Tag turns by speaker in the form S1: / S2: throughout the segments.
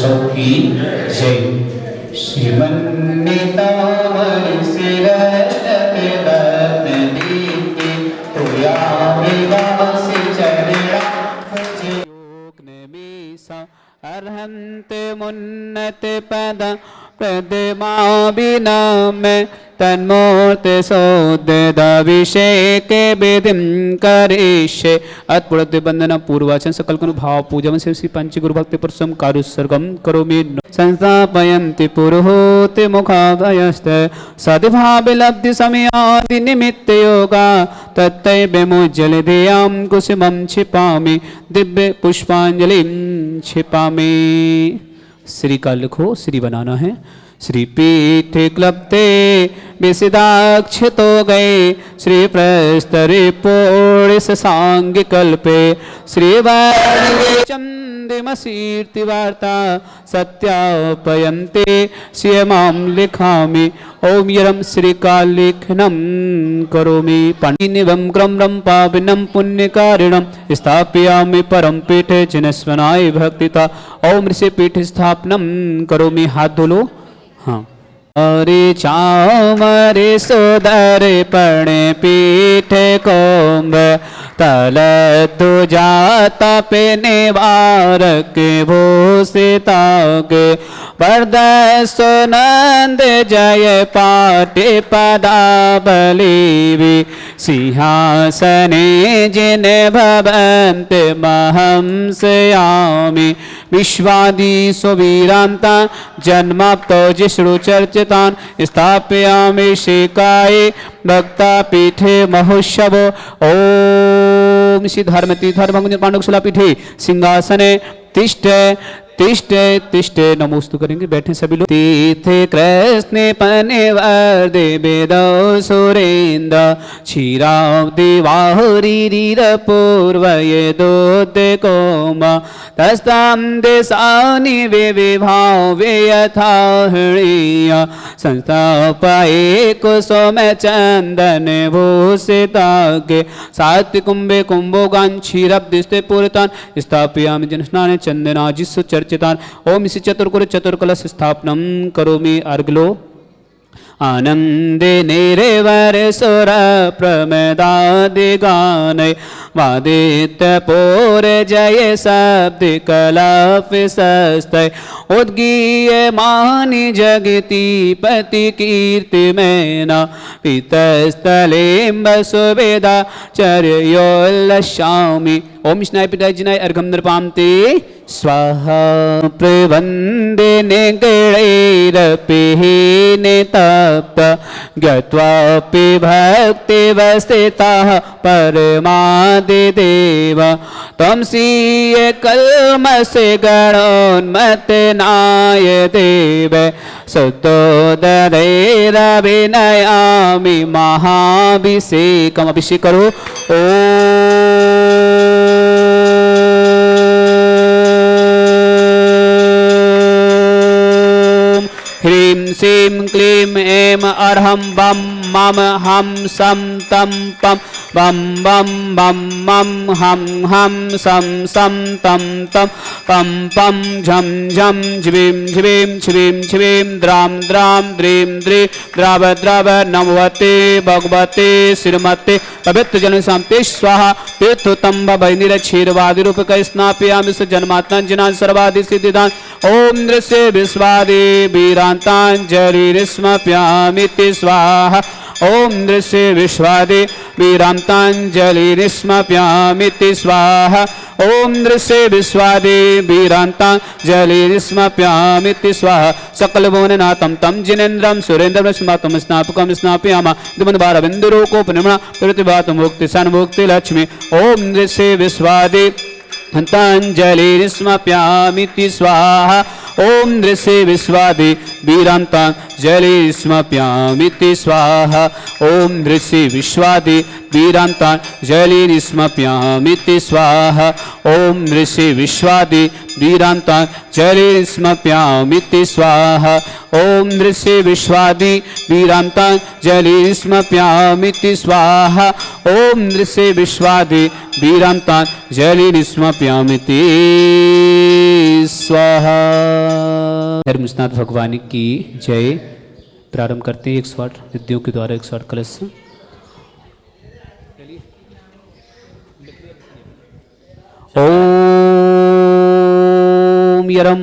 S1: महोत्सव की जय। श्रीमन्नितामर सिरस्तके दत्तदीप्ति तुया विवास चरणा योग निमीसा अर्हन्त मुन्नत पद प्रदमा विनम तन्मूर्ति सौद्यभिषेक विधिं करिष्ये। अत्पुरद्य वंदना पूर्वाचन सकल कुनु भाव पूजन से श्री पंच गुरु भक्ति पुरुषम कारुसर्गम करोमि संस्थापयन्ति पुरोहिते मुखाभयस्ते सद्भाव लब्धि समयादि निमित्त योगा तत्तै विमुज्जल धियां कुसुमं क्षिपामि दिव्य पुष्पांजलिं क्षिपामि। श्री का लिखो, श्री बनाना है। श्री पीठ क्लप्ते विसिदाक्षितो गए श्री प्रस्तरे पोड़िस सांग कल्पे श्री चंदिमसीर्ति वार्ता सत्यापयन्ते श्रियमां लिखामि ओम यरम श्री का लेखनम करोमि। पाणिनिवं क्रमरं पाविनं पुण्यकारिणं स्थापयामि परम पीठे चिनस्वनाय भक्तिता ओम ऋषि पीठ स्थापनं करोमि। हाथ धो लो। हाँ। अरे चामरे सोदर पणे पीठ कोम्ब तल तु जाता पे निवार के भूषिता के परदसनंद जय पाटे पदावली सिंहासने जिन भवन्त महंसयामि विश्वादि सुवीरांता जन्माप्तो जिष्णु चर्चितान् स्थापयामि शिकाय भक्ता पीठे महोत्सव ओम श्री धर्मति धर्म पांडुशला पीठे सिंहासने तिष्ठे तिष्ठे तिष्ठे नमोस्तु करेंगे। बैठे सभी लोग। तीर्थे कृष्ण पनिवर देवेदो सुरेन्द्र क्षीराब्दि वाहुरीर पूर्वये दोते कोमा तस्तां देशानि विभाव यथा हृणीय संस्थापये कुसुम चंदन भूषिताके सात्विक कुंभे कुंभोगान क्षीराब्दिस्ते पूरितान् स्थापयामि जनस्नाने चंदनाजिषु चर्चितान् ओम इसी चतुर्कलश स्थापनम करोमि। अर्घलो। आनंदे निरेवर सुर प्रमदादि गानय वादित पोर जय शब्द कलाप सस्तय उद्गीय मानि जगति पति कीर्ति मैना पितस्थलेम्ब सुवेदा चर्योल्लशामि ओम स्नाय पिताय जिनाय अर्घम नृपान्ते स्वाहा प्रवंदे निगणैरपिहीने तप्त ज्ञात्वापि भक्ति वस्तितः परमादिदेव त्वं सीय कल्मषे गणोन्मत्तनाय देव सुतोदरैरभिनयामि महाभिषेकम्। अभिषेक करो। ह्रीं श्रीं क्लीं ऐं अर्हं बम मम हम सम तम पम बम बम बम मम हम सम सम तम तम पम पम झम झम झ्वीं झ्वीं छ्वीं छ्वीं द्रां द्रां द्रीं द्रीं द्राव द्राव नमवते भगवते श्रीमते पवित्र जन शांति स्वाहा तीर्थोत्तम भैनिरक्षीरवादि रूपक स्नापयामि जन्मात्मा जिनान् सर्वादि सिद्धिदान ओम दृश्य विश्वादि वीरांतांजलिस्मप्यामिति स्वाहा ओम दृश्य विश्वादि वीरांतांजलिस्मप्यामिति स्वाहा ओम दृश्य विश्वादि वीरांतांजलिस्मप्यामिति स्वाहा सकल भुवननाथं तं जिनेन्द्रं सुरेन्द्रं स्मातम स्नापकं स्नापयामा दिमन्वारविन्दुरूपोपनिम्ना प्रतिभातं मुक्ति सन्मुक्ति लक्ष्मी ओम दृश्य विश्वादि अंतांजलिस्मप्यामिति स्वाहा ओम दृश्य विश्वादि वीरांतांजलिस्मप्यामिति स्वाहा ओम दृश्य विश्वादि वीरांतांजलिस्मप्यामिति स्वाहा ओम दृश्य विश्वादि वीरांतांजलिस्मप्यामिति स्वाहा ओम दृश्य विश्वादि वीरांतांजलिस्मप्यामिति स्वाहा ओम दृश्य विश्वादि वीरांतांजलिस्मप्यामिति स्वाहा। धर्मस्नाथ भगवान की जय। प्रारंभ करते हैं 108 रिद्धियों के द्वारा 108 कलश। ओम यरम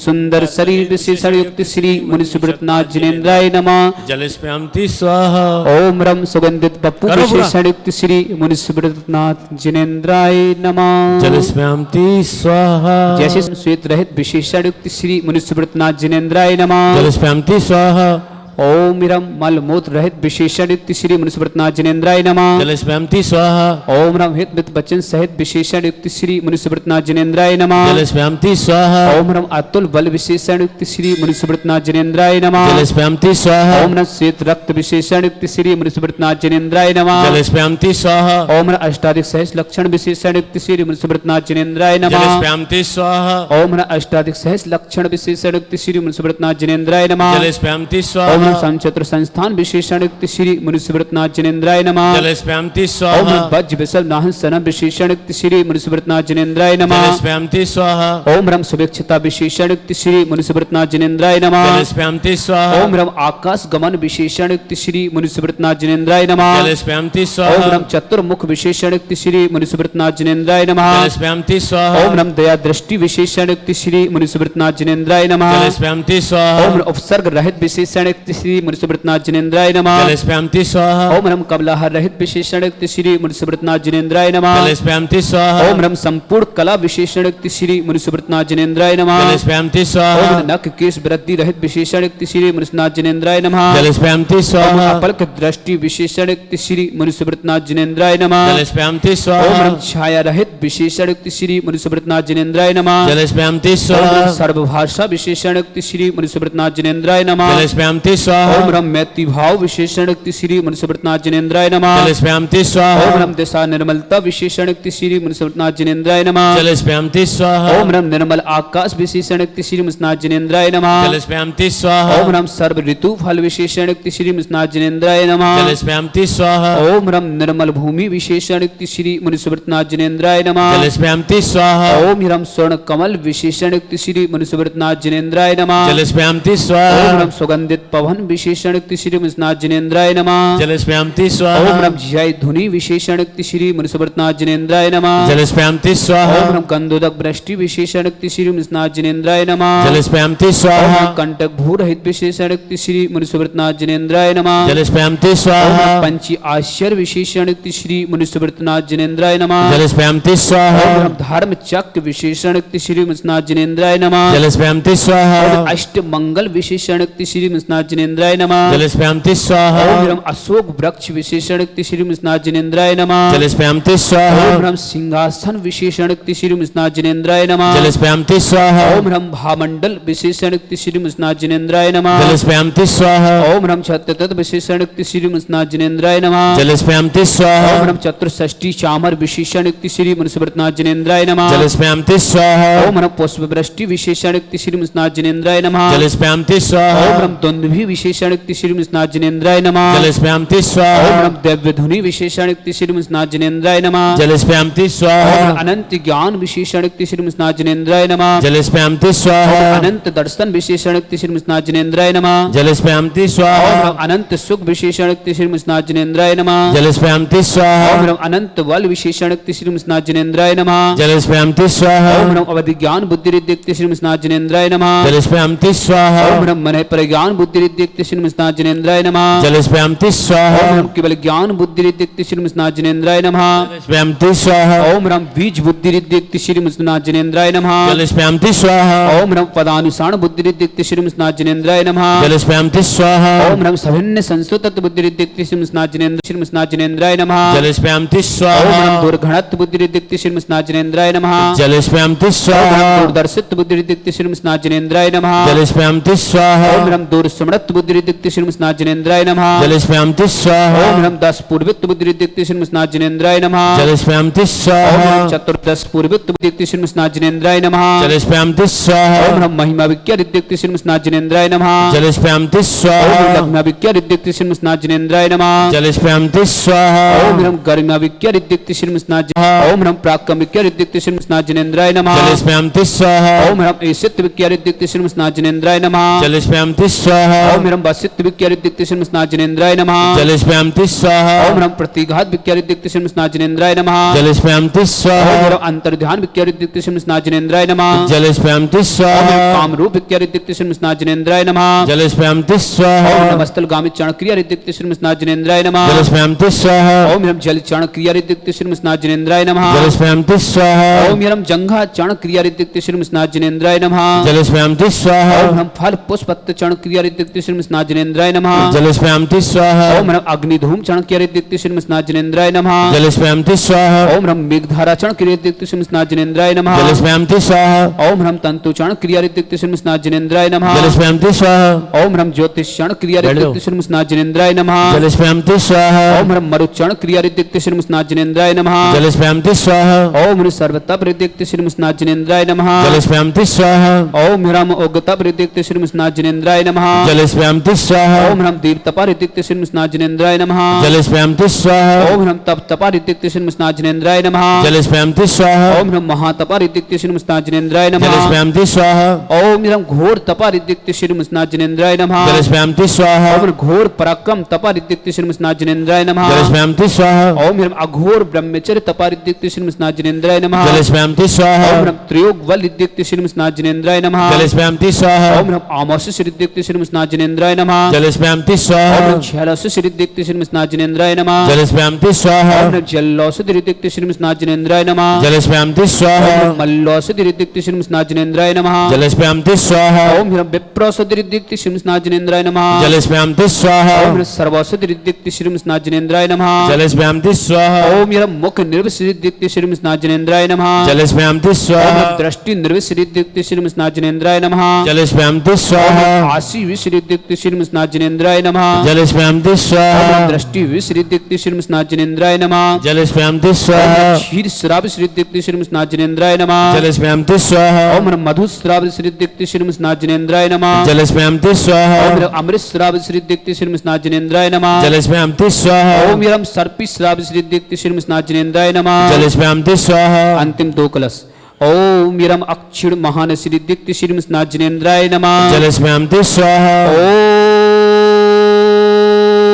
S1: सुंदर शरीर विशेषण युक्त श्री मुनि सुब्रतनाथ जिनेन्द्राय नमः।
S2: जलस्प्यामति स्वाहा।
S1: ओम रम सुगंधित बप्पु विशेषण युक्त श्री मुनि सुब्रतनाथ जिनेन्द्राय नमः।
S2: जलस्प्यामति स्वाहा।
S1: जैसे श्वेत रहित विशेषण युक्त श्री मुनि सुब्रतनाथ जिनेन्द्राय नमः।
S2: जलस्प्यामति स्वाहा।
S1: ओम रम मल मूत्र रहित विशेषण युक्त श्री मुनि सुब्रतनाथ जिनेन्द्राय नमः।
S2: जलस्प्यामति स्वाहा।
S1: ओम रम हित मित वचन सहित विशेषण युक्त श्री मुनि सुब्रतनाथ जिनेन्द्राय नमः।
S2: जलस्प्यामति स्वाहा।
S1: ओम रम अतुल बल विशेषण युक्त श्री मुनि सुब्रतनाथ जिनेन्द्राय नमः।
S2: जलस्प्यामति स्वाहा।
S1: ओम रम श्वेत रक्त विशेषण युक्त श्री मुनि सुब्रतनाथ जिनेन्द्राय नमः।
S2: जलस्प्यामति स्वाहा।
S1: ओम रम अष्टाधिक सहस्र लक्षण विशेषण युक्त श्री मुनि सुब्रतनाथ जिनेन्द्राय नमः।
S2: जलस्प्यामति स्वाहा।
S1: ओम रम अष्टाधिक सहस्र लक्षण विशेषण युक्त श्री मुनि सुब्रतनाथ जिनेन्द्राय नमः।
S2: जलस्प्यामति
S1: ओम
S2: स्वाहा।
S1: रम समचतुर संस्थान विशेषण युक्त श्री मुनि सुब्रतनाथ जिनेन्द्राय नमः।
S2: जलस्प्यामति
S1: ओम
S2: स्वाहा।
S1: रम वज्र विसल नाहन सनम विशेषण युक्त श्री मुनि सुब्रतनाथ जिनेन्द्राय नमः।
S2: जलस्प्यामति स्वाहा।
S1: ओम रम सुभिक्षता विशेषण युक्त श्री मुनि सुब्रतनाथ जिनेन्द्राय नमः।
S2: जलस्प्यामति स्वाहा।
S1: ओम रम आकाश गमन विशेषण युक्त श्री मुनि सुब्रतनाथ जिनेन्द्राय नमः।
S2: जलस्प्यामति
S1: ओम
S2: स्वाहा।
S1: रम चतुर्मुख विशेषण युक्त श्री मुनि सुब्रतनाथ जिनेन्द्राय नमः।
S2: जलस्प्यामति स्वाहा।
S1: ओम रम दया दृष्टि विशेषण युक्त श्री मुनि सुब्रतनाथ जिनेन्द्राय नमः।
S2: जलस्प्यामति स्वाहा।
S1: ओम रम उपसर्ग रहित विशेषण युक्त श्री मुनि सुब्रतनाथ जिनेन्द्राय नमः।
S2: जलस्प्यामति स्वाहा।
S1: ओम रम कमलाहार रहित विशेषण युक्त श्री मुनि सुब्रतनाथ जिनेन्द्राय नमः।
S2: जलस्प्यामति स्वाहा।
S1: ओम रम संपूर्ण कला विशेषण युक्त श्री मुनि सुब्रतनाथ जिनेन्द्राय नमः।
S2: जलस्प्यामति स्वाहा।
S1: ओम नख केश वृद्धि रहित विशेषण युक्त श्री मुनि सुब्रतनाथ जिनेन्द्राय नमः।
S2: जलस्प्यामति
S1: ओम
S2: स्वाहा।
S1: अपलक दृष्टि विशेषण युक्त श्री मुनि सुब्रतनाथ जिनेन्द्राय नमः।
S2: जलस्प्यामति
S1: ओम
S2: स्वाहा।
S1: रम छाया रहित विशेषण युक्त श्री मुनि सुब्रतनाथ जिनेन्द्राय नमः।
S2: जलस्प्यामति
S1: ओम
S2: स्वाहा।
S1: रम सर्वभाषा विशेषण युक्त श्री मुनि सुब्रतनाथ जिनेन्द्राय नमः।
S2: जलस्प्यामति स्वाहा।
S1: ओम रम मैत्री भाव विशेषण युक्त श्री मुनि सुब्रतनाथ जिनेन्द्राय नमः।
S2: जलस्प्यामति
S1: ओम
S2: स्वाहा।
S1: रम दिशा निर्मलता विशेषण युक्त श्री मुनि सुब्रतनाथ जिनेन्द्राय नमः।
S2: जलस्प्यामति स्वाहा।
S1: ओम रम निर्मल आकाश विशेषण युक्त श्री मुनि सुब्रतनाथ जिनेन्द्राय नमः।
S2: जलस्प्यामति स्वाहा।
S1: ओम रम सर्व ऋतु फल विशेषण युक्त श्री मुनि सुब्रतनाथ जिनेन्द्राय नमः।
S2: जलस्प्यामति स्वाहा।
S1: ओम रम निर्मल भूमि विशेषण युक्त श्री मुनि सुब्रतनाथ जिनेन्द्राय नमः।
S2: जलस्प्यामति स्वाहा।
S1: ओम रम स्वर्ण कमल विशेषण युक्त श्री मुनि सुब्रतनाथ जिनेन्द्राय नमः।
S2: जलस्प्यामति
S1: ओम
S2: स्वाहा।
S1: रम सुगंधित पवन विशेषण युक्त श्री मुनि सुब्रतनाथ जिनेन्द्राय नमः।
S2: जलस्प्यामति
S1: ओम
S2: स्वाहा।
S1: रम जय धुनि विशेषण युक्त श्री मुनि सुब्रतनाथ जिनेन्द्राय नमः।
S2: जलस्प्यामति स्वाहा।
S1: ओम रम गंधोदक वृष्टि विशेषण युक्त श्री मुनि सुब्रतनाथ जिनेन्द्राय नमः।
S2: जलस्प्यामति
S1: ओम
S2: स्वाहा।
S1: रम कंटक भू रहित विशेषण युक्त श्री मुनि सुब्रतनाथ जिनेन्द्राय नमः।
S2: जलस्प्यामति
S1: ओम
S2: स्वाहा।
S1: रम पंची आश्चर्य विशेषण युक्त श्री मुनि सुब्रतनाथ जिनेन्द्राय नमः।
S2: जलस्प्यामति
S1: ओम
S2: स्वाहा।
S1: रम धर्म चक्र विशेषण युक्त श्री मुनि सुब्रतनाथ जिनेन्द्राय नमः।
S2: जलस्प्यामति स्वाहा।
S1: ओम अष्ट मंगल विशेषण युक्त श्री मुनि सुब्रतनाथ जिनेन्द्राय नमः।
S2: जलस्प्यामति स्वाहा।
S1: ओम रम अशोक वृक्ष विशेषण युक्त श्री मुनि सुब्रतनाथ जिनेन्द्राय नमः।
S2: जलस्प्यामति स्वाहा।
S1: ओम रम सिंहासन विशेषण युक्त श्री मुनि सुब्रतनाथ जिनेन्द्राय नमः।
S2: जलस्प्यामति स्वाहा।
S1: ओम रम भामंडल विशेषण युक्त श्री मुनि सुब्रतनाथ जिनेन्द्राय नमः।
S2: जलस्प्यामति स्वाहा।
S1: ओम रम छत्रतत विशेषण युक्त श्री मुनि सुब्रतनाथ जिनेन्द्राय नमः।
S2: जलस्प्यामति स्वाहा।
S1: ओम रम चतुष्षष्टि चामर विशेषण युक्त श्री मुनि सुब्रतनाथ जिनेन्द्राय नमः।
S2: जलस्प्यामति स्वाहा।
S1: ओम रम पुष्प वृष्टि विशेषण युक्त श्री मुनि सुब्रतनाथ जिनेन्द्राय नमः।
S2: जलस्प्यामति स्वाहा।
S1: ओम रम द्वंद्वी विशेषण युक्त श्री मुनि सुब्रतनाथ जिनेन्द्राय नमः।
S2: जलस्प्यामति
S1: ओम
S2: स्वाहा।
S1: रम दिव्य धुनि विशेषण युक्त श्री मुनि सुब्रतनाथ जिनेन्द्राय नमः।
S2: जलस्प्यामति
S1: ओम
S2: स्वाहा।
S1: रम अनंत ज्ञान विशेषण युक्त श्री मुनि सुब्रतनाथ जिनेन्द्राय नमः।
S2: जलस्प्यामति स्वाहा।
S1: अनंत दर्शन विशेषण युक्त श्री मुनि सुब्रतनाथ जिनेन्द्राय नमः।
S2: जलस्प्यामति
S1: ओम
S2: स्वाहा।
S1: रम अनंत सुख विशेषण युक्त श्री मुनि सुब्रतनाथ जिनेन्द्राय नमः।
S2: जलस्प्यामति
S1: ओम
S2: स्वाहा।
S1: रम अनंत बल विशेषण युक्त श्री मुनि सुब्रतनाथ जिनेन्द्राय नमः।
S2: जलस्प्यामति स्वाहा।
S1: ओम रम अवधि ज्ञान बुद्धि युक्त श्री मुनि सुब्रतनाथ जिनेन्द्राय नमः।
S2: जलस्प्यामति स्वाहा।
S1: ओम रम मन प्रज्ञान बुद्धि युक्त श्री मुनि सुब्रतनाथ जिनेन्द्राय नमः।
S2: जलस्प्यामति स्वाहा।
S1: ओम रम केवल ज्ञान बुद्धि युक्त श्री मुनि सुब्रतनाथ जिनेन्द्राय नमः।
S2: जलस्प्यामति स्वाहा।
S1: ओम रम बीज बुद्धि युक्त श्री मुनि सुब्रतनाथ जिनेन्द्राय नमः।
S2: जलस्प्यामति स्वाहा।
S1: ओम रम पदानुसार बुद्धि युक्त श्री मुनि सुब्रतनाथ जिनेन्द्राय नमः।
S2: जलस्प्यामति स्वाहा।
S1: ओम रम सभिन्न संस्कृत बुद्धि युक्त श्री मुनि सुब्रतनाथ जिनेन्द्राय नमः।
S2: जलस्प्यामति
S1: ओम
S2: स्वाहा।
S1: रम दुर्घणत बुद्धि युक्त श्री मुनि सुब्रतनाथ जिनेन्द्राय नमः।
S2: जलस्प्यामति स्वाहा।
S1: दूरदर्शित बुद्धि युक्त श्री मुनि सुब्रतनाथ जिनेन्द्राय नमः।
S2: जलस्प्यामति स्वाहा।
S1: ओम रम दूरस्मृत जलवत् बुद्धिरिद्युक्ते श्रीमस्नाथ जिनेन्द्राय नमः
S2: जलस्पयामति स्वाहा
S1: ओम ह्रम 10 पूर्वित बुद्धिरिद्युक्ते श्रीमस्नाथ जिनेन्द्राय नमः
S2: जलस्पयामति
S1: ओम
S2: स्वाहा
S1: ह्रम चतुर्दश पूर्वित बुद्धिरिद्युक्ते श्रीमस्नाथ जिनेन्द्राय नमः
S2: जलस्पयामति स्वाहा
S1: ओम ह्रम महिमा विक्यरिद्युक्ते श्रीमस्नाथ जिनेन्द्राय नमः
S2: जलस्पयामति
S1: ओम
S2: स्वाहा
S1: लग्न विक्यरिद्युक्ते श्रीमस्नाथ जिनेन्द्राय नमः
S2: जलस्पयामति स्वाहा
S1: ओम ह्रम गरिमा विक्यरिद्युक्ते श्रीमस्नाथ ओम ह्रम प्राक्कम विक्यरिद्युक्ते श्रीमस्नाथ जिनेन्द्राय नमः
S2: जलस्पयामति स्वाहा
S1: ओम ह्रम ईशित विक्यरिद्युक्ते श्रीमस्नाथ जिनेन्द्राय नमः
S2: जलस्पयामति स्वाहा
S1: ओम ह्रम वसित विक्यरिद्युक्ते श्रीमस्नाथ जिनेन्द्राय नमः
S2: जलस्पयामति स्वाहा
S1: ओम ह्रम प्रतिघात विक्यरिद्युक्ते श्रीमस्नाथ जिनेन्द्राय नमः
S2: जलस्पयामति
S1: ओम
S2: स्वाहा
S1: ह्रम अंतर्ध्यान विक्यरिद्युक्ते श्रीमस्नाथ जिनेन्द्राय नमः
S2: जलस्पयामति
S1: ओम
S2: स्वाहा
S1: ह्रम कामरूप विक्यरिद्युक्ते श्रीमस्नाथ जिनेन्द्राय नमः
S2: जलस्पयामति
S1: ओम
S2: स्वाहा
S1: ह्रम स्थल गामी चरण क्रिया रिद्युक्ते श्रीमस्नाथ जिनेन्द्राय नमः
S2: जलस्पयामति स्वाहा
S1: ओम ह्रम जल चरण क्रिया रिद्युक्ते श्रीमस्नाथ जिनेन्द्राय नमः
S2: जलस्पयामति स्वाहा
S1: ओम ह्रम जंघा चरण क्रिया रिद्युक्ते श्रीमस्नाथ जिनेन्द्राय नमः
S2: जलस्पयामति स्वाहा
S1: ओम ह्रम फल पुष्प पत्र चरण क्रिया रिद्युक्ते श्रीमस्नाथ जिनेन्द्राय नमः
S2: जलस्पयामति स्वाहा
S1: ओम ह्रम अग्निधूम चरण क्रिया रिद्युक्ते श्रीमस्नाथ जिनेन्द्राय नमः
S2: जलस्पयामति स्वाहा
S1: ओम ह्रम मेघधारा चरण क्रिया रिद्युक्ते श्रीमस्नाथ जिनेन्द्राय नमः
S2: जलस्पयामति स्वाहा
S1: ओम ह्रम तंतु चरण क्रिया रिद्युक्ते श्रीमस्नाथ जिनेन्द्राय नमः
S2: जलस्पयामति स्वाहा
S1: ओम ह्रम ज्योतिष चरण क्रिया रिद्युक्ते श्रीमस्नाथ जिनेन्द्राय नमः
S2: जलस्पयामति स्वाहा
S1: ओम ह्रम मरुचरण क्रिया रिद्युक्ते श्रीमस्नाथ जिनेन्द्राय नमः
S2: जलस्पयामति स्वाहा
S1: ओम ह्रम सर्वतप रिद्युक्ते श्रीमस्नाथ जिनेन्द्राय नमः
S2: जलस्पयामति स्वाहा
S1: ओम ह्रम ओगतप रिद्युक्ते श्रीमस्नाथ जिनेन्द्राय नमः
S2: जलस्पयामति स्वाहा
S1: ओम ह्रम दीप्तपा रिद्युक्ते श्रीमस्नाथ जिनेन्द्राय नमः
S2: जलस्पयामति स्वाहा
S1: ओम ह्रम तपतपा रिद्युक्ते श्रीमस्नाथ जिनेन्द्राय नमः
S2: जलस्पयामति स्वाहा
S1: ओम ह्रम महातपा रिद्युक्ते श्रीमस्नाथ जिनेन्द्राय नमः
S2: जलस्पयामति स्वाहा
S1: ओम ह्रम घोर तपा रिद्युक्ते श्रीमस्नाथ जिनेन्द्राय नमः
S2: जलस्पयामति स्वाहा
S1: ओम ह्रम घोर पराक्रम तपा रिद्युक्ते श्रीमस्नाथ जिनेन्द्राय नमः
S2: जलस्पयामति स्वाहा
S1: ओम ह्रम अघोर ब्रह्मचर्य तपा रिद्युक्ते श्रीमस्नाथ जिनेन्द्राय नमः
S2: जलस्पयामति स्वाहा
S1: ओम ह्रम त्रियोग बल रिद्युक्ते श्रीमस्नाथ जिनेन्द्राय नमः
S2: जलस्पयामति स्वाहा
S1: ओम ह्रम आमोस रिद्युक्ते श्रीमस्नाथ जिनेन्द्राय नमः
S2: जलस्पयामति
S1: ओम
S2: स्वाहा
S1: ह्रम छैलस रिद्युक्ते श्रीमस्नाथ जिनेन्द्राय नमः
S2: जलस्पयामति स्वाहा
S1: ओम ह्रम जल्लौस रिद्युक्ते श्रीमस्नाथ जिनेन्द्राय नमः
S2: जलस्पयामति
S1: ओम
S2: स्वाहा
S1: ह्रम मल्लौस रिद्युक्ते श्रीमस्नाथ जिनेन्द्राय नमः
S2: जलस्पयामति स्वाहा
S1: ओम ह्रम विप्रौस रिद्युक्ते श्रीमस्नाथ जिनेन्द्राय नमः
S2: जलस्पयामति स्वाहा
S1: ओम ह्रम सर्वौस रिद्युक्ते श्रीमस्नाथ जिनेन्द्राय नमः
S2: जलस्पयामति स्वाहा
S1: ओम ह्रम मुख निर्विष रिद्युक्ते श्रीमस्नाथ जिनेन्द्राय नमः
S2: जलस्पयामति
S1: ओम
S2: स्वाहा
S1: ह्रम दृष्टि निर्विष रिद्युक्ते श्रीमस्नाथ जिनेन्द्राय नमः
S2: जलस्पयामति
S1: ओम
S2: स्वाहा
S1: ह्रम आशी विष रिद्युक्ते श्रीमस्नाथ जिनेन्द्राय नमः
S2: जलस्पयामति
S1: ओम
S2: स्वाहा
S1: ह्रम दृष्टि विष रिद्युक्ते श्रीमस्नाथ जिनेन्द्राय नमः
S2: जलस्पयामति
S1: ओम
S2: स्वाहा
S1: ह्रम क्षीर श्राव रिद्युक्ते श्रीमस्नाथ जिनेन्द्राय नमः
S2: जलस्पयामति स्वाहा
S1: ओम ह्रम मधु श्राव रिद्युक्ते श्रीमस्नाथ जिनेन्द्राय नमः
S2: जलस्पयामति स्वाहा
S1: ओम ह्रम अमृत श्राव रिद्युक्ते श्रीमस्नाथ जिनेन्द्राय नमः
S2: जलस्पयामति स्वाहा
S1: ओम ह्रम सर्पी श्राव रिद्युक्ते श्रीमस्नाथ जिनेन्द्राय नमः
S2: जलस्पयामति स्वाहा
S1: अंतिम 2 कलश ओम ह्रम अक्षिण महान रिद्युक्ते श्रीमस्नाथ जिनेन्द्राय नमः
S2: जलस्पयामति स्वाहा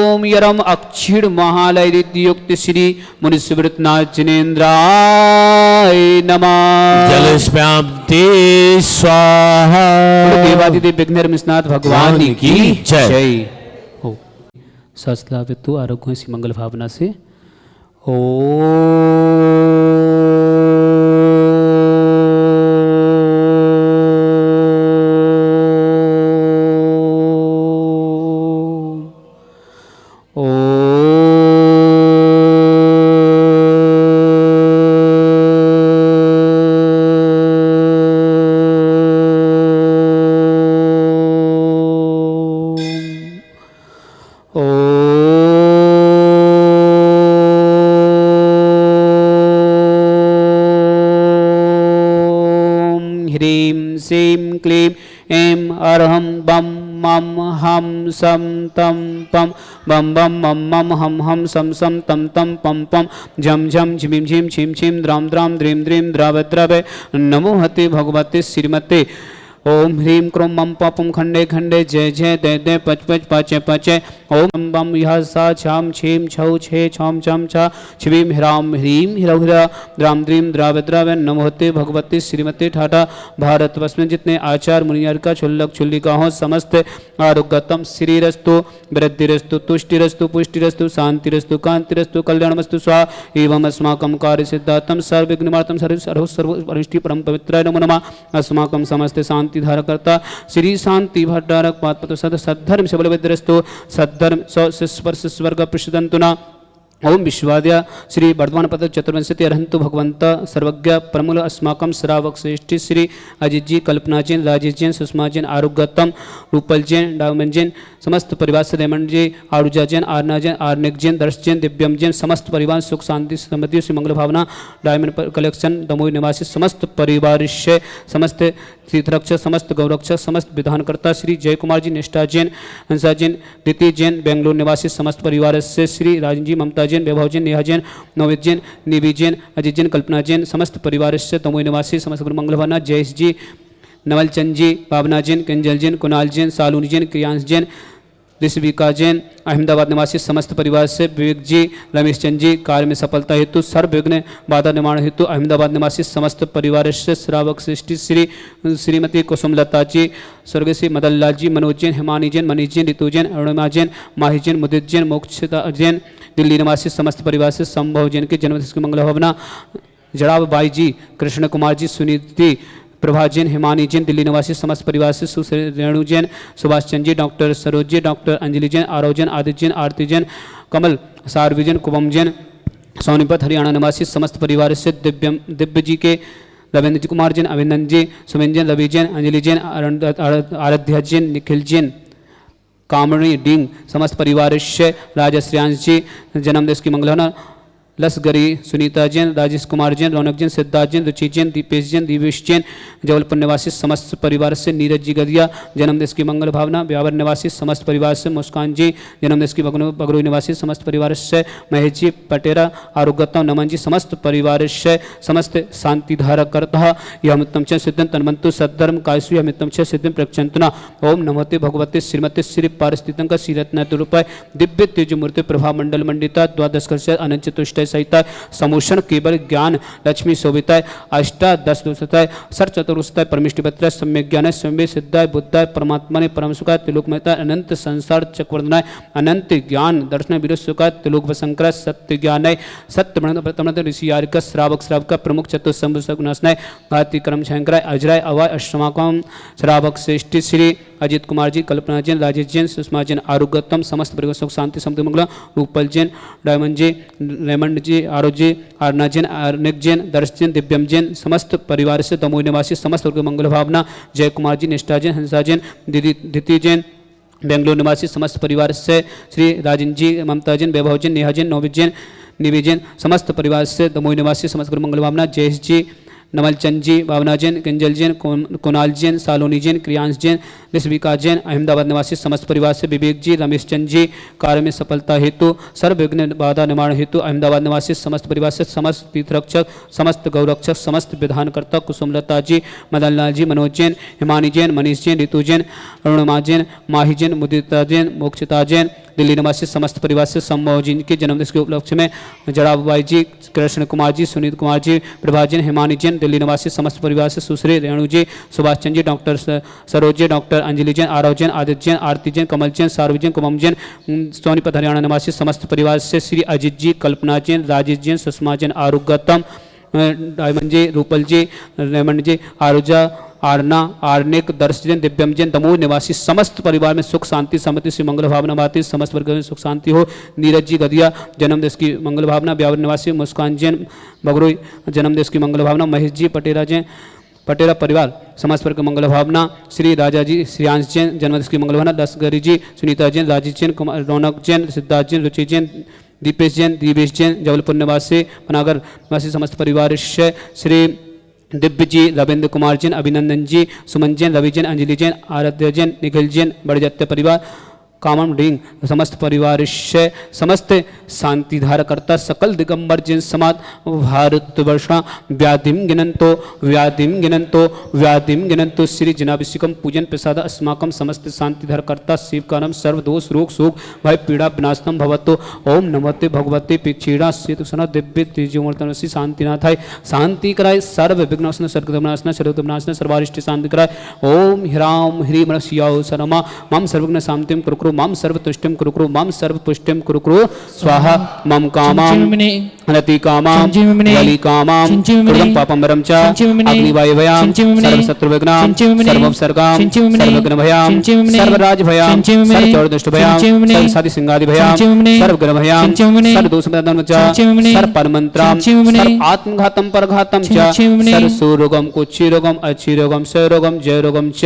S1: ओम ह्रम अक्षिण महालय रिद्युक्ते श्री मुनिस्मृतनाथ जिनेन्द्राय नमः
S2: जलस्पयामति स्वाहा
S1: देवादिदेव विघ्नहरनाथ भगवान की जय हो सहस्रावितु आरोग्य इसी मंगल भावना से सीं क्लीं ऐं अरहं बम मम हम सम तम पम बम बम मम मम हम हम सम सम तम तम पम पम झम झम झिमिम झिम छिम छिम द्राम द्राम द्रीम द्रीम द्राव द्रव नमो हते भगवते श्रीमते ओम ह्रीं क्रों मम पपम खंडे खंडे जय जय दय दय पच पच पाचे पाचे ओम बम यह सा छाम छीम छौ छे छम छम छा छिवीम ह्राम ह्रीं हिरौ हिरा द्राम द्रीम द्राव द्राव नमोते भगवते श्रीमते ठाठा भारतवर्ष में जितने आचार मुनियर का छुल्लक छुल्लिका हो समस्त आरोग्यतम श्रीरस्तु वृद्धिरस्तु तुष्टिरस्तु पुष्टिरस्तु शांतिरस्तु कांतिरस्तु कल्याणमस्तु स्वा एवं अस्माकं कार्य सिद्धार्थम सर्वविघ्नमार्तम सर्व सर्व अरिष्टि परम पवित्राय नमो नमः अस्माकं समस्त शांति धारकर्ता श्री शांति भट्टारक पादपत्र सद सद्धर्म सबलविद्रस्तो सद्धर्म स्वर्ग पृष्ठदंतुना ओम विश्वाद्या श्री वर्धमान पद चतुर्विंशति अरहंतु भगवंत सर्वज्ञ प्रमूल अस्माकं श्रावक श्रेष्ठी श्री अजित जी कल्पना जैन राजेश जैन सुषमा जैन आरोग्यतम रूपल जैन डायमंड जैन समस्त परिवार से रेमंड जी आरुजा जैन आरना जैन आर्निक जैन दर्श जैन दिव्यम जैन समस्त परिवार सुख शांति समृद्धि श्री मंगल भावना डायमंड कलेक्शन दमोई निवासी समस्त परिवार से समस्त तीर्थरक्षक समस्त गौरक्षक समस्त विधानकर्ता श्री जय कुमार जी निष्ठा जैन हंसा जैन द्वितीय जैन बेंगलुरु निवासी समस्त परिवार से श्री राजन जी ममता जैन वैभव जैन नेहा जैन नववित जैन निवि जैन अजित जैन कल्पना जैन समस्त परिवार से तमोई निवासी समस्त गुरु मंगल भावना जयेश जी नवलचंद जी भावना जैन कंजल जैन कुणाल जैन सालूनी जैन क्रियांश जैन ऋषविका जैन अहमदाबाद निवासी समस्त परिवार से विवेक जी रमेश चंद जी कार्य में सफलता हेतु सर्वविघ्न बाधा निर्माण हेतु अहमदाबाद निवासी समस्त परिवार से श्रावक सृष्टि श्री श्रीमती कुसुमलता जी स्वर्गीय श्री मदन लाल जी मनोज जैन हिमानी जैन मनीष जैन ऋतु जैन अरुणिमा जैन माही जैन मुदित जैन मोक्षता जैन दिल्ली निवासी समस्त परिवार से संभव जैन के जन्मदिवस की मंगल भावना जड़ाव बाई जी कृष्ण कुमार जी सुनीति प्रभा जैन हिमानी जैन दिल्ली निवासी समस्त परिवार से सुश्री रेणु जैन सुभाष चंद जी डॉक्टर सरोज जी डॉक्टर अंजलि जैन आरव जैन आदित्य जैन आरती जैन कमल सारवी जैन कुबम जैन सोनीपत हरियाणा निवासी समस्त परिवार से दिव्य जी के रविंद्र कुमार जैन अभिनंदन जी सुमेन जैन रवि जैन अंजलि जैन आराध्या जैन निखिल जैन कामणी डिंग समस्त परिवार से राजश्रियांश जी जन्मदिवस की मंगल लसगरी सुनीता जैन राजेश कुमार जैन रौनक जैन सिद्धार्थ जैन रुचि जैन दीपेश जैन दिवेश जैन जबलपुर निवासी समस्त परिवार से नीरज जी गदिया जन्मदिवस की मंगल भावना ब्यावर निवासी समस्त परिवार से मुस्कान जी जन्मदिवस की बगरोई निवासी समस्त परिवार से महेश जी पटेरा आरोग्यता नमन जी समस्त परिवार से समस्त शांति धारकर्ता यह उत्तम च सिद्धन तन्मंतु सद्धर्म कायसु यह उत्तम च सिद्धन प्रक्षंतना ओम नमोते भगवते श्रीमती श्री पारिस्थितंक श्रीरत्न रूपाय दिव्य तेज मूर्ति प्रभा मंडल मंडिता द्वादश अनंत चतुष्टय सहिता समूषण केवल ज्ञान लक्ष्मी शोभिताय अष्टादश दोषताय सर चतुर्स्थाय परमिष्टिपत्राय सम्यक ज्ञान सम्य सिद्धाय बुद्धाय परमात्मा ने परम सुखाय त्रिलोक महता अनंत संसार चक्रवर्धनाय अनंत ज्ञान दर्शन विरोध सुखाय त्रिलोक वसंकर सत्य ज्ञानाय सत्य ब्रह्मत ऋषि यारिक श्रावक श्रावक प्रमुख चतुर्संभ सगुणासनाय भारतीय कर्म शंकराय अजराय अवाय अष्टमाकम श्रावक श्रेष्ठी श्री अजित कुमार जी कल्पना जैन राजेश जैन सुषमा जैन आरोग्यतम समस्त परिवार सुख शांति समृद्धि मंगल रूपल जैन डायमंड जी रेमंड जी आरो जी आरना जैन आर्निक जैन दर्श जैन दिव्यम जैन समस्त परिवार से दमोई निवासी समस्त वर्ग मंगल भावना जय कुमार जी निष्ठा जैन हंसा जैन दिति जैन बेंगलुरु निवासी समस्त परिवार से श्री राजन जी ममता जैन वैभव जैन नेहा जैन नववित जैन निवि जैन समस्त परिवार से दमोई निवासी समस्त वर्ग मंगल भावना जयेश जी नवलचंद जी भावना जैन कंजल जैन कुणाल जैन सालोनी जैन क्रियांश जैन ऋषविका जैन अहमदाबाद निवासी समस्त परिवार से विवेक जी रमेश चंद जी कार्य में सफलता हेतु सर्वविघ्न बाधा निर्माण हेतु अहमदाबाद निवासी समस्त परिवार से समस्त तीर्थरक्षक समस्त गौरक्षक समस्त विधानकर्ता कुसुमलता जी मदन लाल जी मनोज जैन हिमानी जैन मनीष जैन ऋतु जैन अरुणिमा जैन माही जैन मुदिता जैन मोक्षता जैन दिल्ली निवासी समस्त परिवार से सम्भव जी के जन्मदिवस के उपलक्ष्य में जड़ाबाई जी कृष्ण कुमार जी सुनीत कुमार जी प्रभा जैन हिमानी जैन दिल्ली निवासी समस्त परिवार से सुश्री रेणु जी सुभाष चंद जी डॉक्टर सरोज जी डॉक्टर अंजलि जैन आरव जैन आदित्य जैन आरती जैन कमल जैन सारवी जैन कुमम जैन सोनीपत हरियाणा निवासी समस्त परिवार से श्री अजित जी कल्पना जैन राजेश जैन सुषमा जैन आरोग्यतम डायमंड जी रूपल जी रेमंड जी आरुजा आरना आर्निक दर्श जैन दिव्यम जैन दमोह निवासी समस्त परिवार में सुख शांति समृद्धि श्री मंगल भावना भाती समस्त वर्ग में सुख शांति हो नीरज जी गदिया जन्मदिवस की मंगल भावना ब्यावर निवासी मुस्कान जैन बगरोई जन्मदिवस की मंगल भावना महेश जी पटेरा जैन पटेरा परिवार समस्त वर्ग मंगल भावना श्री राजा जी श्रियांश जैन जन्मदिवस की मंगल भावना दसगरी जी सुनीता जैन राजीव जैन रौनक जैन सिद्धार्थ जैन रुचि जैन दीपेश जैन दिवेश जैन जबलपुर निवासी पनागर निवासी समस्त परिवार से श्री दिव्य जी रविंद्र कुमार जैन अभिनंदन जी सुमन जैन रवि जैन अंजलि जैन आराध्य जैन निखिल जैन बड़जत्य परिवार कामम डिंग समस्त परिवार से समस्त शांति धारकर्ता सकल दिगंबर जिन समाज भारतवर्षा व्याधिम गिनंतो श्री जनाभिषेकम पूजन प्रसाद अस्माकम समस्त शांति धारकर्ता शिव कानम सर्वदोष रोग शोक भय पीड़ा विनाशनम भवतो ओम नमोते भगवते पिक्षीणा सेतुसना दिव्य तेजोमूर्तन श्री शांतिनाथाय शांति कराय सर्व विघ्ननाशन सर्वधर्मनाशन सर्वधर्मनाशन सर्वारिष्ट शांति कराय ओम ह्राम ह्रीम शियाओ सरमा मम सर्वज्ञ शांतिम कुरु कुरु माम सर्वतुष्टिम कुरु माम सर्वपुष्टिम कुरु स्वाहा मम कामाम
S3: चिंचिमणे
S1: रति कामाम
S3: चिंचिमणे
S1: बलि कामाम
S3: चिंचिमणे
S1: कृतं पापमरं च
S3: चिंचिमणे
S1: अग्निवायुभयाम
S3: चिंचिमणे
S1: सर्वशत्रुविघ्नाम
S3: चिंचिमणे
S1: सर्वोपसर्गाम
S3: चिंचिमणे
S1: सर्वघ्नभयाम
S3: चिंचिमणे
S1: सर्वराजभयाम
S3: चिंचिमणे
S1: सर्वचौरदुष्टभयाम
S3: चिंचिमणे
S1: सर्वसाधिसिंहादिभयाम
S3: चिंचिमणे
S1: सर्वग्रहभयाम
S3: चिंचिमणे
S1: सर्वदोषमदनम च
S3: चिंचिमणे
S1: सर्वपरमंत्राम
S3: चिंचिमणे
S1: सर्वात्मघातम परघातम च
S3: चिंचिमणे
S1: सर्वसुरोगम कुक्षिरोगम अच्छिरोगम क्षयरोगम जयरोगम च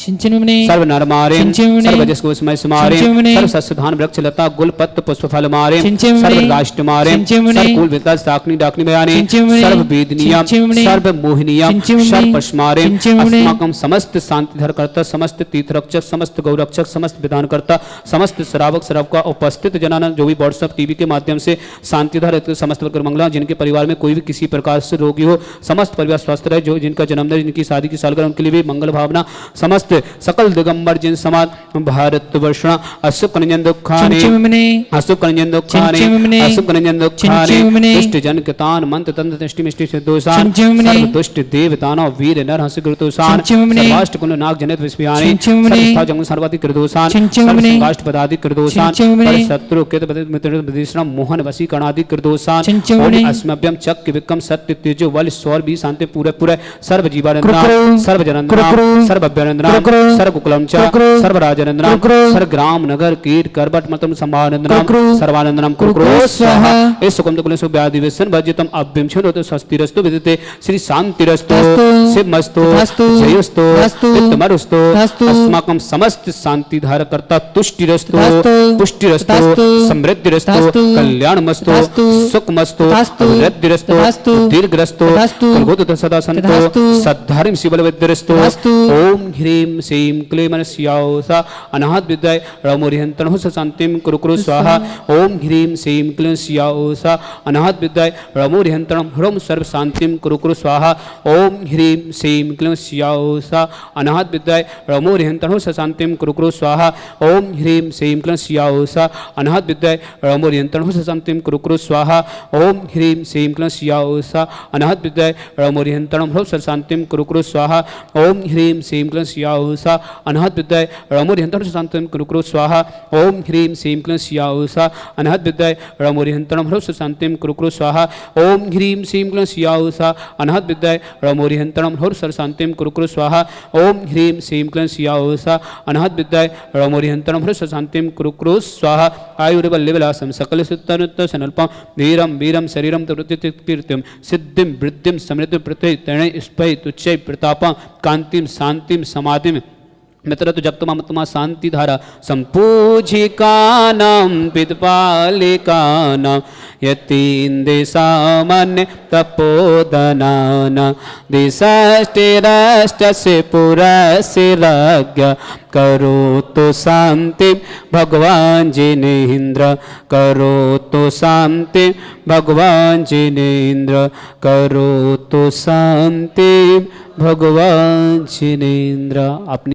S3: चिंचिमणे
S1: सर्व नरमारे
S3: चिंचिमणे
S1: सर्वजस्कुसमय समारे
S3: चिंचिमणे
S1: सर्व सस्यधान वृक्ष लता गुल पत्र पुष्प फल मारे
S3: चिंचिमणे
S1: सर्व राष्ट्र मारे
S3: चिंचिमणे
S1: सर्व कुल विकास साकनी डाकनी बयाने
S3: चिंचिमणे
S1: सर्व वेदनियम
S3: चिंचिमणे
S1: सर्व मोहिनियम
S3: चिंचिमणे
S1: सर्व पशमारे
S3: चिंचिमणे
S1: अस्माकं समस्त शांतिधर करता समस्त तीर्थरक्षक समस्त गौरक्षक समस्त विधान करता समस्त श्रावक श्रावक का उपस्थित जनाना जो भी व्हाट्सएप टीवी के माध्यम से शांतिधर समस्त मंगला जिनके परिवार में कोई भी किसी प्रकार से रोगी हो समस्त परिवार स्वस्थ रहे जो जिनका जन्मदिन जिनकी शादी की सालगिरह उनके लिए भी मंगल भावना समस्त सकल दिगंबर जिन समाज भारत वर्षणा अशुभ कनिजन दुखाने
S3: चिंचिमणे
S1: अशुभ कनिजन दुखाने
S3: चिंचिमणे
S1: अशुभ कनिजन दुखाने
S3: चिंचिमणे
S1: दुष्ट जन कितान मंत्र तंत्र दृष्टि मिष्टि से दोषान
S3: चिंचिमणे
S1: सर्व दुष्ट देव दानव वीर नर हंस कृतोषान
S3: चिंचिमणे
S1: सर्वाष्ट कुल नाग जनित विस्मयानि
S3: चिंचिमणे
S1: सर्वस्था जंग सर्वाधिक कृतोषान
S3: चिंचिमणे
S1: सर्वाष्ट पदाधिक कृतोषान
S3: चिंचिमणे
S1: शत्रु केत मित्र विदिश्रम मोहन वसी कणाधिक कृतोषान
S3: चिंचिमणे
S1: अस्मभ्यम चक्र विक्रम सत्य तेजो बल स्वर भी शांति पूरे पूरे सर्व जीवानंदना
S3: कुरकुरु,
S1: सर्व जनंदना
S3: कुरकुरु,
S1: सर्व अभ्यनंदना
S3: कुरकुरु,
S1: सर्व कुकुलम च
S3: कुरकुरु,
S1: सर्व राजनंदना
S3: कुरकुरु,
S1: सर्व ग्राम नगर कीट करबट मतम संभानंदनाम
S3: कुरकुरु,
S1: सर्वानंदनाम
S3: कुरकुरु
S1: कुरकुरु
S3: स्वाहा।
S1: स्वाहा इस सुगम कुल व्याधि व्यसन भजितम अभ्यम छनोत स्वस्तिरस्तु विदिते श्री शांतिरस्तु
S3: तस्तु,
S1: शिवमस्तु
S3: तस्तु,
S1: जयोस्तु
S3: तस्तु,
S1: वित्तमरुस्तु
S3: तस्तु,
S1: अस्माकं समस्त शांति धार करता तुष्टिरस्तु
S3: तस्तु,
S1: पुष्टिरस्तु
S3: तस्तु,
S1: समृद्धिरस्तु
S3: तस्तु,
S1: कल्याणमस्तु
S3: तस्तु,
S1: सुखमस्तु
S3: तस्तु,
S1: वृद्धिरस्तु
S3: तस्तु,
S1: दीर्घरस्तु
S3: तस्तु,
S1: कुलगोत सदा संतो
S3: तस्तु,
S1: सद्धर्म शिवलविद्यरस्तु
S3: तस्तु,
S1: ओम ह्रीं श्रीं क्लीं मनस्याओसा अनाहत विद्याय रमोरिहंतनः शांतिं कुरु स्वाहा ओम ह्रीं श्रीं क्लीं स्याओसा अनाहत विद्याय रमोरिहंतनम ह्रम सर्व शांतिं कुरु स्वाहा ओम ह्रीं श्रीं क्लीं स्याओसा अनाहत विद्याय रमोरिहंतनः शांतिं कुरु स्वाहा ओम ह्रीं श्रीं क्लीं स्याओसा अनाहत विद्याय रमोरिहंतनः शांतिं कुरु स्वाहा ओम ह्रीं श्रीं क्लीं स्याओसा अनाहत विद्याय रमोरिहंतनम ह्रम सर्व शांतिं कुरु स्वाहा ओम ह्रीं श्रीं क्लीं स्याओसा अनाहत विद्याय रमोरिहंतनम शांतिं कुरु स्वाहा ओम ह्रीं श्रीं क्लीं स्याओसा अनाहत विद्याय रमोरिहंतनम ह्रम सर्व शांतिं कुरु स्वाहा ओम ह्रीं श्रीं क्लीं स्याओसा अनाहत विद्याय रमोरिहंतनम ह्रम सर्व शांतिं कुरु स्वाहा ओम ह्रीं श्रीं क्लीं स्याओसा अनाहत विद्याय रमोरिहंतनम ह्रम सर्व शांतिं कुरु स्वाहा आयुर्बल्यविलासं सकल सुत्तनुत्त सनल्पं धीरं वीरं शरीरं तवृत्तिकीर्तिं सिद्धिं वृद्धिं समृद्धि प्रत्यय स्पै तुच्चै प्रतापं कांतिं शांतिं समाधिं मित्र तो जगतमा शांति धारा संपूजिकानां पितपालिकानां यतीन्द्र सामान्य तपोधनानां दिशाष्टिराष्टस्य पुरस्य राज्ञ करोतु शांति भगवान जिनेन्द्र करोतु शांति भगवान जिनेन्द्र करोतु शांति भगवान जिनेन्द्र। अपनी